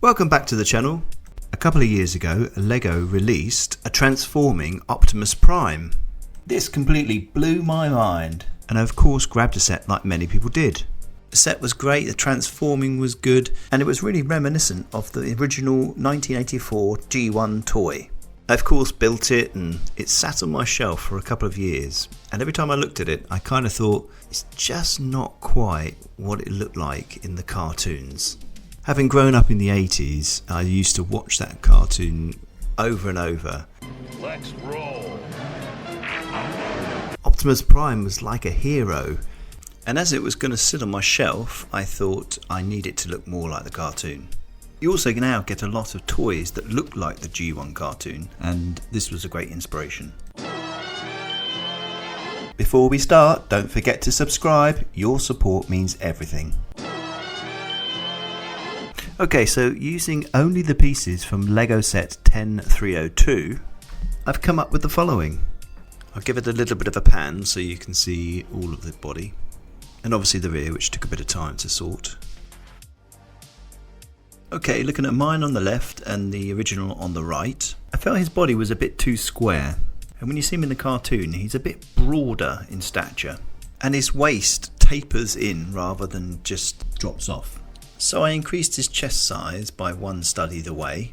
Welcome back to the channel. A couple of years ago, LEGO released a transforming Optimus Prime. This completely blew my mind, and I of course grabbed a set like many people did. The set was great, the transforming was good, and it was really reminiscent of the original 1984 G1 toy. I of course built it, and it sat on my shelf for a couple of years, and every time I looked at it I kind of thought it's just not quite what it looked like in the cartoons. Having grown up in the 80s, I used to watch that cartoon over and over. Let's roll. Optimus Prime was like a hero, and as it was going to sit on my shelf, I thought I need it to look more like the cartoon. You also now get a lot of toys that look like the G1 cartoon, and this was a great inspiration. Before we start, don't forget to subscribe. Your support means everything. Okay, so using only the pieces from LEGO set 10302, I've come up with the following. I'll give it a little bit of a pan so you can see all of the body, and obviously the rear, which took a bit of time to sort. Okay, looking at mine on the left and the original on the right, I felt his body was a bit too square, and when you see him in the cartoon he's a bit broader in stature, and his waist tapers in rather than just drops off. So I increased his chest size by one stud either way,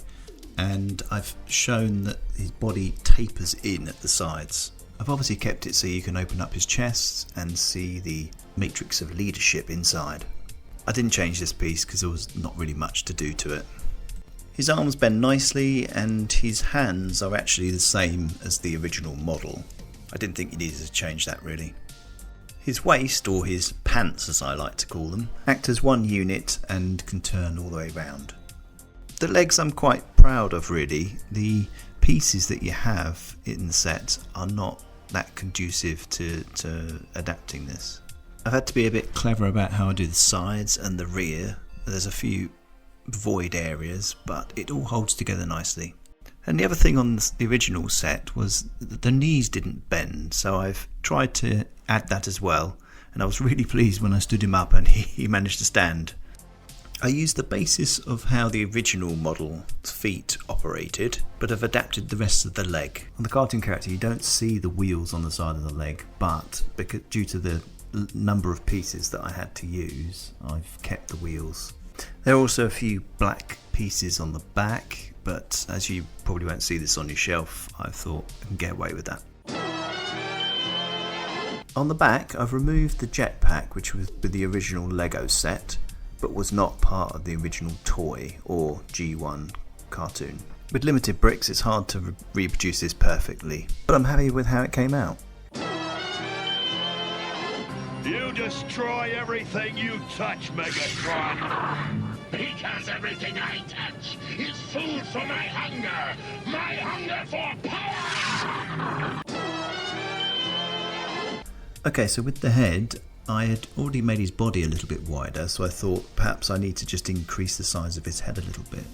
and I've shown that his body tapers in at the sides. I've obviously kept it so you can open up his chest and see the matrix of leadership inside. I didn't change this piece because there was not really much to do to it. His arms bend nicely and his hands are actually the same as the original model. I didn't think you needed to change that really. His waist, or his pants as I like to call them, act as one unit and can turn all the way round. The legs I'm quite proud of really. The pieces that you have in the set are not that conducive to adapting this. I've had to be a bit clever about how I do the sides and the rear. There's a few void areas, but it all holds together nicely. And the other thing on the original set was that the knees didn't bend, so I've tried to add that as well, and I was really pleased when I stood him up and he managed to stand. I used the basis of how the original model's feet operated, but have adapted the rest of the leg. On the cartoon character you don't see the wheels on the side of the leg, but due to the number of pieces that I had to use, I've kept the wheels. There are also a few black pieces on the back, but as you probably won't see this on your shelf, I thought I can get away with that. On the back I've removed the jetpack, which was with the original LEGO set, but was not part of the original toy or G1 cartoon. With limited bricks it's hard to reproduce this perfectly, but I'm happy with how it came out. You destroy everything you touch, Megatron. Because everything I touch is food for my hunger for power! Okay, so with the head, I had already made his body a little bit wider, so I thought perhaps I need to just increase the size of his head a little bit,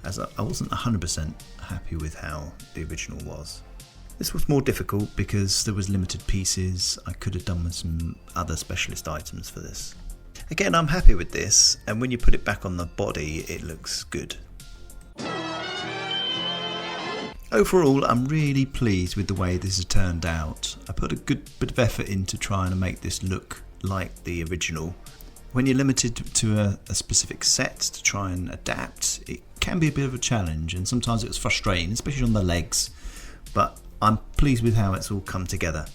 as I wasn't 100% happy with how the original was. This was more difficult because there was limited pieces. I could have done with some other specialist items for this. Again, I'm happy with this, and when you put it back on the body it looks good. Overall, I'm really pleased with the way this has turned out. I put a good bit of effort into trying to make this look like the original. When you're limited to a specific set to try and adapt, it can be a bit of a challenge, and sometimes it was frustrating, especially on the legs, but I'm pleased with how it's all come together.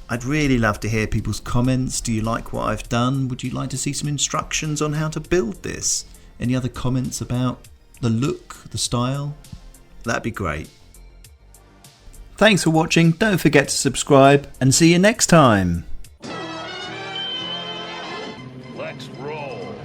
I'd really love to hear people's comments. Do you like what I've done? Would you like to see some instructions on how to build this? Any other comments about the look, the style? That'd be great. Thanks for watching. Don't forget to subscribe, and see you next time. Let's roll.